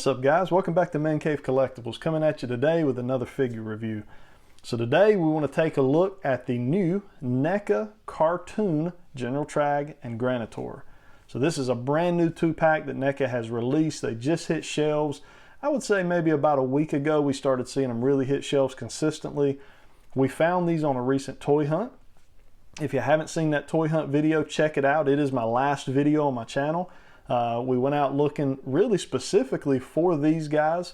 What's up guys, welcome back to Man Cave Collectibles, coming at you today with another figure review. So today we want to take a look at the new NECA cartoon General TRAAG and GRANITOR. So this is a brand new 2-pack that NECA has released. They just hit shelves. I would say maybe about a week ago we started seeing them really hit shelves consistently. We found these on a recent toy hunt. If you haven't seen that toy hunt video, check it out. It is my last video on my channel. We went out looking really specifically for these guys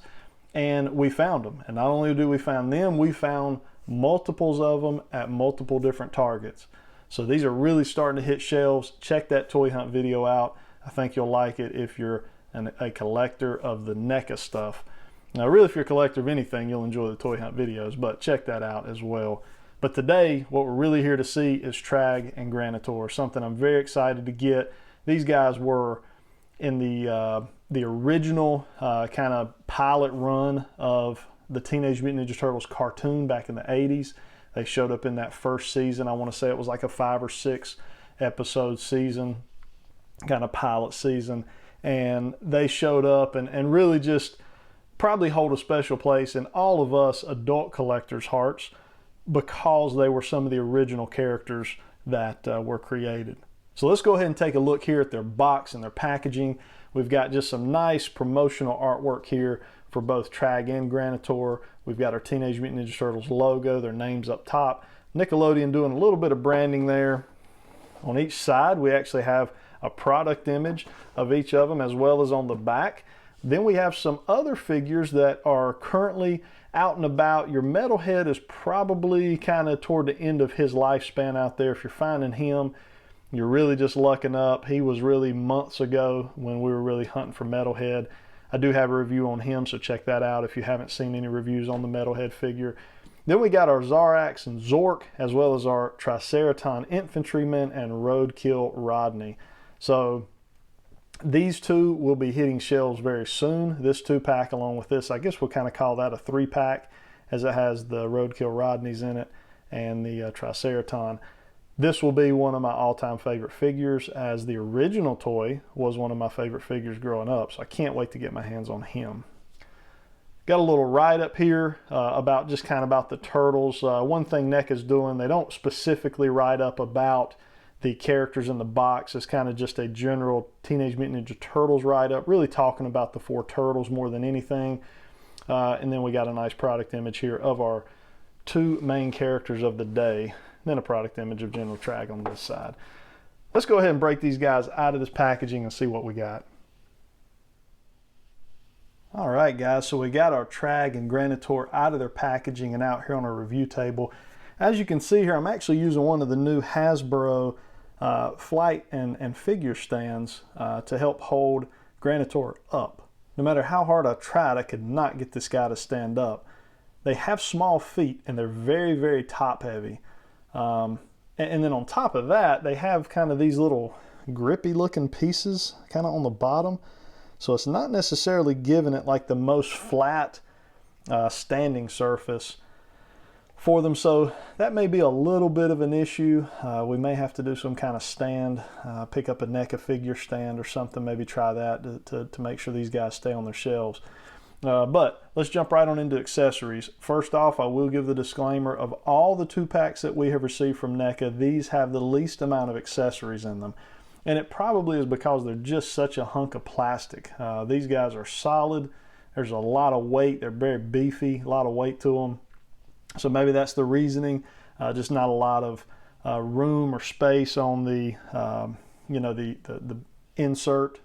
and we found them. And not only do we find them, we found multiples of them at multiple different targets. So these are really starting to hit shelves. Check that toy hunt video out. I think you'll like it if you're a collector of the NECA stuff. Now really if you're a collector of anything, you'll enjoy the toy hunt videos, but check that out as well. But today what we're really here to see is TRAAG and GRANITOR, something I'm very excited to get. These guys were in the original kind of pilot run of the Teenage Mutant Ninja Turtles cartoon back in the 80s. They showed up in that first season. I want to say it was like a 5 or 6 episode season, kind of pilot season. And they showed up and really just probably hold a special place in all of us adult collectors' hearts because they were some of the original characters that were created. So let's go ahead and take a look here at their box and their packaging. We've got just some nice promotional artwork here for both TRAAG and GRANITOR. We've got our Teenage Mutant Ninja Turtles logo, their names up top. Nickelodeon doing a little bit of branding there. On each side, we actually have a product image of each of them as well as on the back. Then we have some other figures that are currently out and about. Your Metalhead is probably kind of toward the end of his lifespan out there. If you're finding him, you're really just lucking up. He was really months ago when we were really hunting for Metalhead. I do have a review on him, so check that out if you haven't seen any reviews on the Metalhead figure. Then we got our Zarax and Zork, as well as our Triceratops Infantryman and Roadkill Rodney. So these two will be hitting shelves very soon. This 2-pack along with this, I guess we'll kind of call that a 3-pack as it has the Roadkill Rodneys in it and the Triceratops. This will be one of my all-time favorite figures, as the original toy was one of my favorite figures growing up, so I can't wait to get my hands on him. Got a little write-up here about just kind of about the Turtles. One thing NECA's doing, they don't specifically write up about the characters in the box. It's kind of just a general Teenage Mutant Ninja Turtles write-up, really talking about the 4 Turtles more than anything. And then we got a nice product image here of our 2 main characters of the day. Then a product image of General TRAAG on this side. Let's go ahead and break these guys out of this packaging and see what we got. All right guys, so we got our TRAAG and GRANITOR out of their packaging and out here on our review table. As you can see here, I'm actually using one of the new Hasbro flight and figure stands to help hold GRANITOR up. No matter how hard I tried, I could not get this guy to stand up. They have small feet and they're very, very top heavy. And then on top of that, they have kind of these little grippy looking pieces kind of on the bottom. So it's not necessarily giving it like the most flat standing surface for them. So that may be a little bit of an issue. We may have to do some kind of stand, pick up a NECA figure stand or something, maybe try that to make sure these guys stay on their shelves. But let's jump right on into accessories. First off, I will give the disclaimer of all the 2-packs that we have received from NECA, these have the least amount of accessories in them. And it probably is because they're just such a hunk of plastic. These guys are solid. There's a lot of weight. They're very beefy, a lot of weight to them. So maybe that's the reasoning. Just not a lot of room or space on the, the insert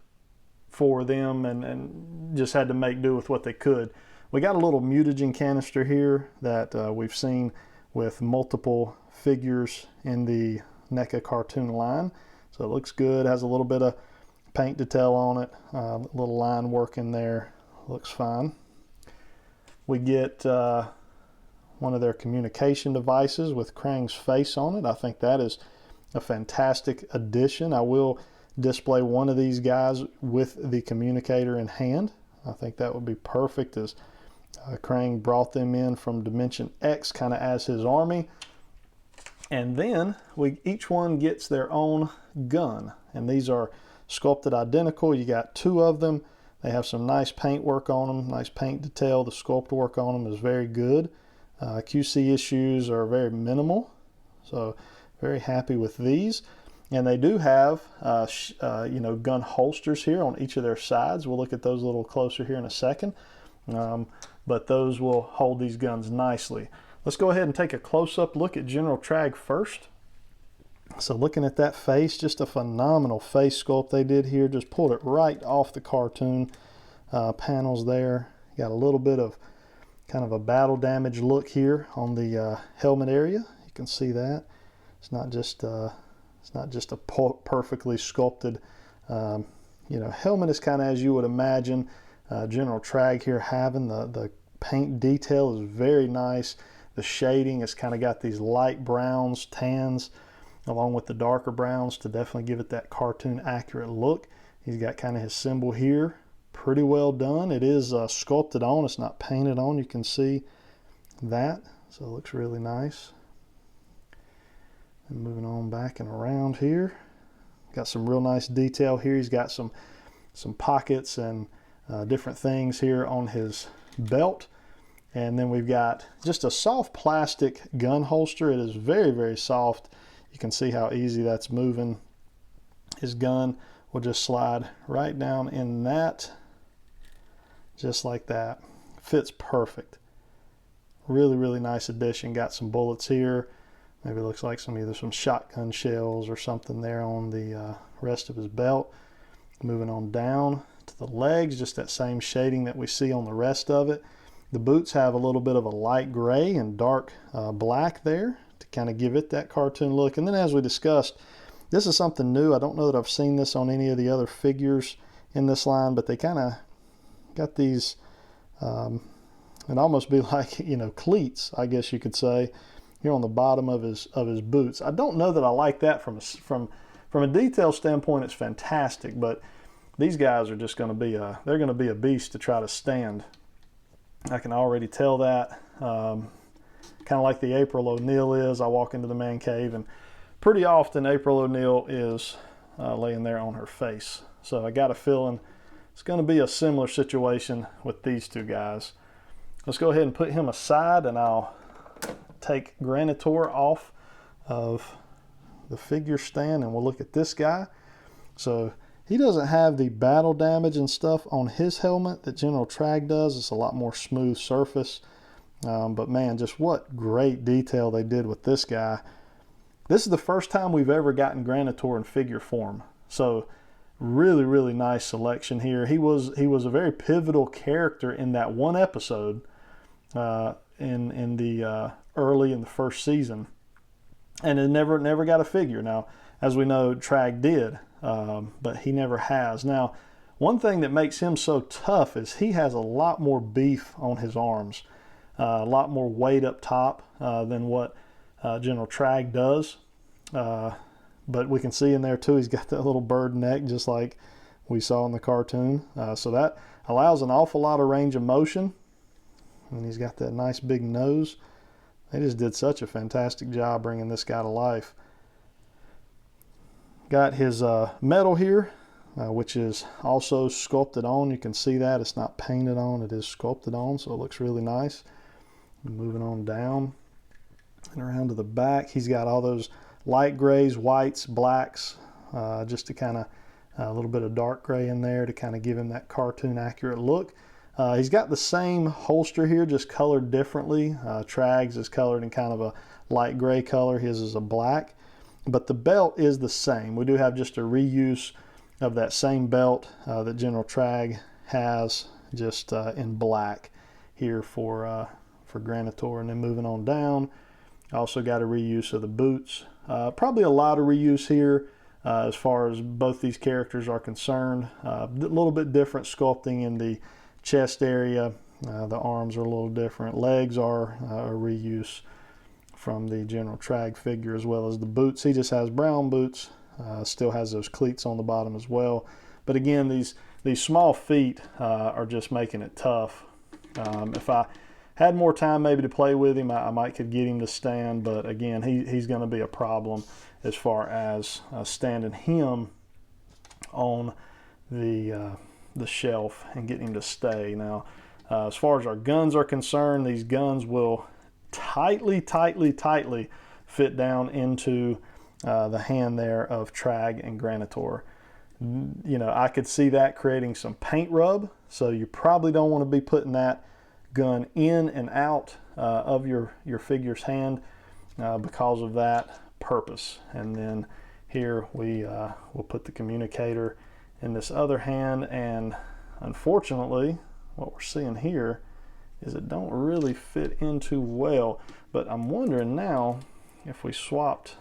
for them, and just had to make do with what they could. We got a little mutagen canister here that we've seen with multiple figures in the NECA cartoon line. So it looks good, has a little bit of paint detail on it, a little line work in there, looks fine. We get one of their communication devices with Krang's face on it. I think that is a fantastic addition. I will display one of these guys with the communicator in hand. I think that would be perfect, as Krang brought them in from Dimension X kind of as his army. And then each one gets their own gun, and these are sculpted identical. You got 2 of them. They have some nice paint work on them, nice paint detail. The sculpt work on them is very good. QC issues are very minimal, so very happy with these. And they do have you know, gun holsters here on each of their sides. We'll look at those a little closer here in a second, but those will hold these guns nicely. Let's go ahead and take a close-up look at General TRAAG first. So looking at that face, just a phenomenal face sculpt they did here. Just pulled it right off the cartoon panels there. Got a little bit of kind of a battle damage look here on the helmet area. You can see that. It's not just a perfectly sculpted you know, helmet. Is kind of as you would imagine General TRAAG here having. The paint detail is very nice. The shading has kind of got these light browns, tans, along with the darker browns to definitely give it that cartoon accurate look. He's got kind of his symbol here. Pretty well done. It is sculpted on, it's not painted on. You can see that, so it looks really nice. And moving on back and around here, got some real nice detail here. He's got some pockets and different things here on his belt. And then we've got just a soft plastic gun holster. It is very, very soft. You can see how easy that's moving. His gun will just slide right down in that, just like that. Fits perfect. Really, really nice addition. Got some bullets here. Maybe it looks like either some shotgun shells or something there on the rest of his belt. Moving on down to the legs, just that same shading that we see on the rest of it. The boots have a little bit of a light gray and dark black there to kind of give it that cartoon look. And then, as we discussed, this is something new. I don't know that I've seen this on any of the other figures in this line, but they kind of got these, it'd almost be like, you know, cleats, I guess you could say, here on the bottom of his boots. I don't know that I like that from a detail standpoint. It's fantastic, but these guys are just going to be they're going to be a beast to try to stand. I can already tell that. Kind of like the April O'Neil is. I walk into the man cave, and pretty often April O'Neil is laying there on her face. So I got a feeling it's going to be a similar situation with these two guys. Let's go ahead and put him aside, and I'll take Granitor off of the figure stand, and we'll look at this guy. So he doesn't have the battle damage and stuff on his helmet that General TRAAG does. It's a lot more smooth surface. But man, just what great detail they did with this guy. This is the first time we've ever gotten Granitor in figure form. So really, really nice selection here. He was a very pivotal character in that one episode in the early in the first season. And it never got a figure. Now, as we know, TRAAG did, but he never has. Now, one thing that makes him so tough is he has a lot more beef on his arms. A lot more weight up top than what General TRAAG does. But we can see in there too, he's got that little bird neck just like we saw in the cartoon. So that allows an awful lot of range of motion. And he's got that nice big nose. They just did such a fantastic job bringing this guy to life. Got his medal here, which is also sculpted on. You can see that it's not painted on, it is sculpted on, so it looks really nice. Moving on down and around to the back, he's got all those light grays, whites, blacks, just to kind of a little bit of dark gray in there to kind of give him that cartoon accurate look. He's got the same holster here, just colored differently. TRAAG's is colored in kind of a light gray color. His is a black, but the belt is the same. We do have just a reuse of that same belt that General TRAAG has, just in black here for Granitor. And then moving on down, also got a reuse of the boots. Probably a lot of reuse here as far as both these characters are concerned. A little bit different sculpting in the chest area. The arms are a little different. Legs are a reuse from the General TRAAG figure, as well as the boots. He just has brown boots, still has those cleats on the bottom as well. But again, these small feet are just making it tough. If I had more time maybe to play with him, I might could get him to stand, but again, he's going to be a problem as far as standing him on the the shelf and get him to stay. Now, as far as our guns are concerned, these guns will tightly fit down into the hand there of TRAAG and GRANITOR. You know, I could see that creating some paint rub, so you probably don't want to be putting that gun in and out of your figure's hand because of that purpose. And then here we will put the communicator in this other hand, and unfortunately what we're seeing here is it don't really fit in too well. But I'm wondering now if we swapped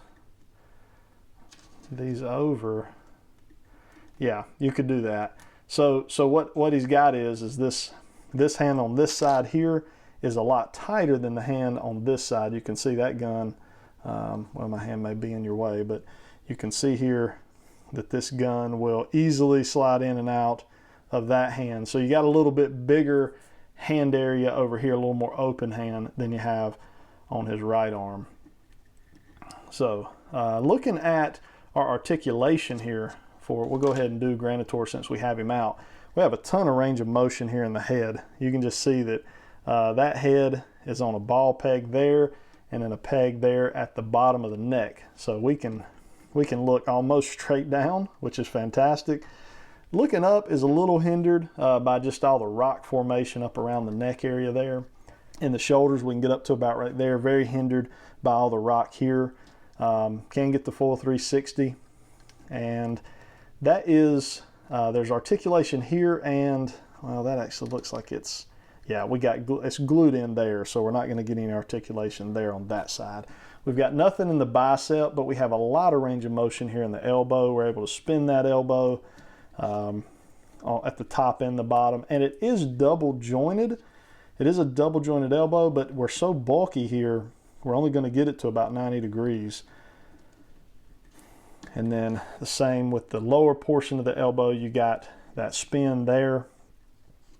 these over. Yeah, you could do that. So what he's got is this hand on this side here is a lot tighter than the hand on this side. You can see that gun, well, my hand may be in your way, but you can see here that this gun will easily slide in and out of that hand. So you got a little bit bigger hand area over here, a little more open hand than you have on his right arm. So looking at our articulation here we'll go ahead and do GRANITOR since we have him out. We have a ton of range of motion here in the head. You can just see that that head is on a ball peg there and then a peg there at the bottom of the neck. So we can look almost straight down, which is fantastic. Looking up is a little hindered by just all the rock formation up around the neck area there. In the shoulders, we can get up to about right there. Very hindered by all the rock here. Can get the full 360. And that is, there's articulation here, and well, that actually looks like it's, yeah, it's glued in there, so we're not going to get any articulation there on that side. We've got nothing in the bicep, but we have a lot of range of motion here in the elbow. We're able to spin that elbow at the top and the bottom, and it is double jointed. It is a double jointed elbow, but we're so bulky here, we're only going to get it to about 90 degrees. And then the same with the lower portion of the elbow, you got that spin there.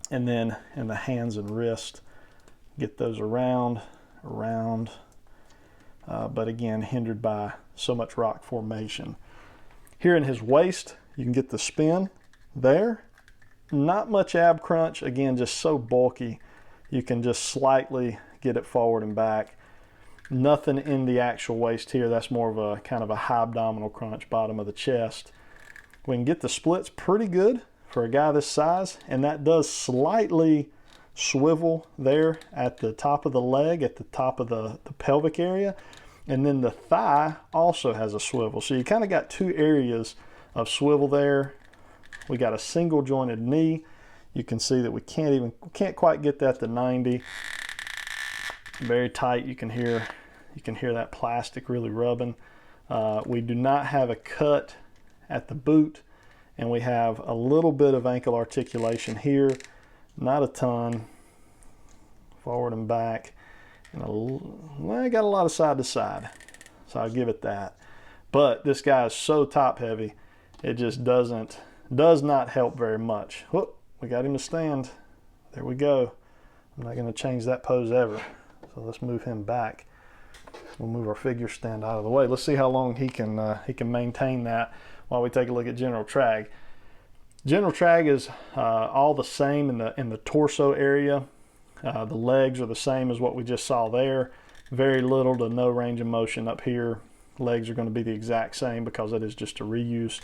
And then in the hands and wrist, get those around, but again, hindered by so much rock formation. Here in his waist, you can get the spin there. Not much ab crunch, again, just so bulky. You can just slightly get it forward and back. Nothing in the actual waist here. That's more of a kind of a high abdominal crunch, bottom of the chest. We can get the splits pretty good for a guy this size, and that does slightly swivel there at the top of the leg, at the top of the pelvic area, and then the thigh also has a swivel. So you kind of got two areas of swivel there. We got a single jointed knee. You can see that we can't quite get that to 90. Very tight. You can hear that plastic really rubbing. We do not have a cut at the boot, and we have a little bit of ankle articulation here, not a ton, forward and back, and I got a lot of side to side, so I'll give it that. But this guy is so top heavy, it just does not help very much. Whoop, we got him to stand. There we go. I'm not going to change that pose ever. So let's move him back. We'll move our figure stand out of the way. Let's see how long he can maintain that while we take a look at General TRAAG. General TRAAG is all the same in the torso area. The legs are the same as what we just saw there. Very little to no range of motion up here. Legs are going to be the exact same because that is just a reuse.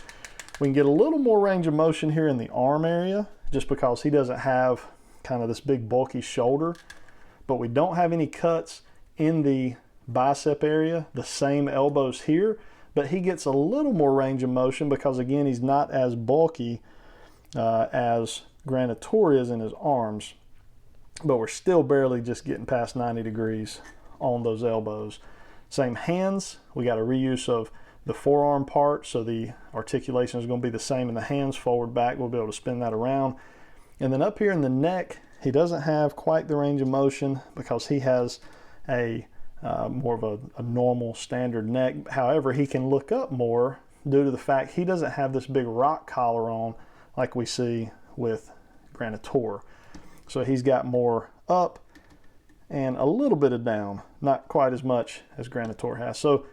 We can get a little more range of motion here in the arm area just because he doesn't have kind of this big bulky shoulder. But we don't have any cuts in the bicep area, the same elbows here, but he gets a little more range of motion because again, he's not as bulky as GRANITOR is in his arms, but we're still barely just getting past 90 degrees on those elbows. Same hands, we got a reuse of the forearm part, so the articulation is going to be the same in the hands, forward, back, we'll be able to spin that around. And then up here in the neck, he doesn't have quite the range of motion because he has a more of a normal standard neck. However, he can look up more due to the fact he doesn't have this big rock collar on like we see with GRANITOR. So he's got more up and a little bit of down, not quite as much as GRANITOR has. So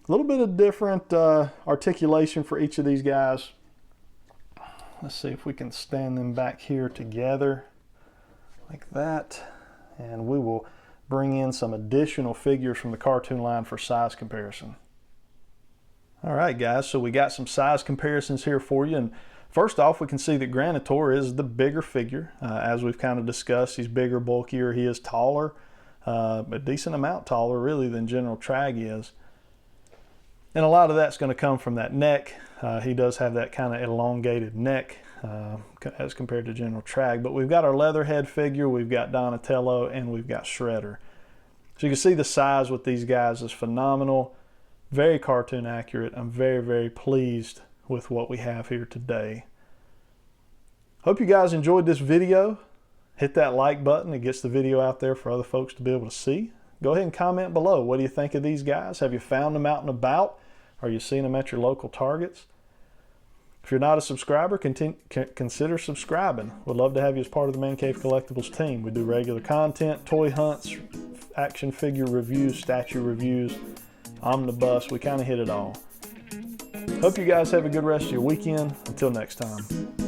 a little bit of different articulation for each of these guys. Let's see if we can stand them back here together like that. And we will bring in some additional figures from the cartoon line for size comparison. All right, guys, so we got some size comparisons here for you. And first off, we can see that Granitor is the bigger figure. As we've kind of discussed, he's bigger, bulkier, he is taller, a decent amount taller really than General TRAAG is. And a lot of that's going to come from that neck. He does have that kind of elongated neck as compared to General TRAAG. But we've got our Leatherhead figure, we've got Donatello, and we've got Shredder. So you can see the size with these guys is phenomenal. Very cartoon accurate. I'm very, very pleased with what we have here today. Hope you guys enjoyed this video. Hit that like button. It gets the video out there for other folks to be able to see. Go ahead and comment below. What do you think of these guys? Have you found them out and about? Are you seeing them at your local Targets? If you're not a subscriber, consider subscribing. We'd love to have you as part of the Man Cave Collectibles team. We do regular content, toy hunts, action figure reviews, statue reviews, omnibus. We kind of hit it all. Hope you guys have a good rest of your weekend. Until next time.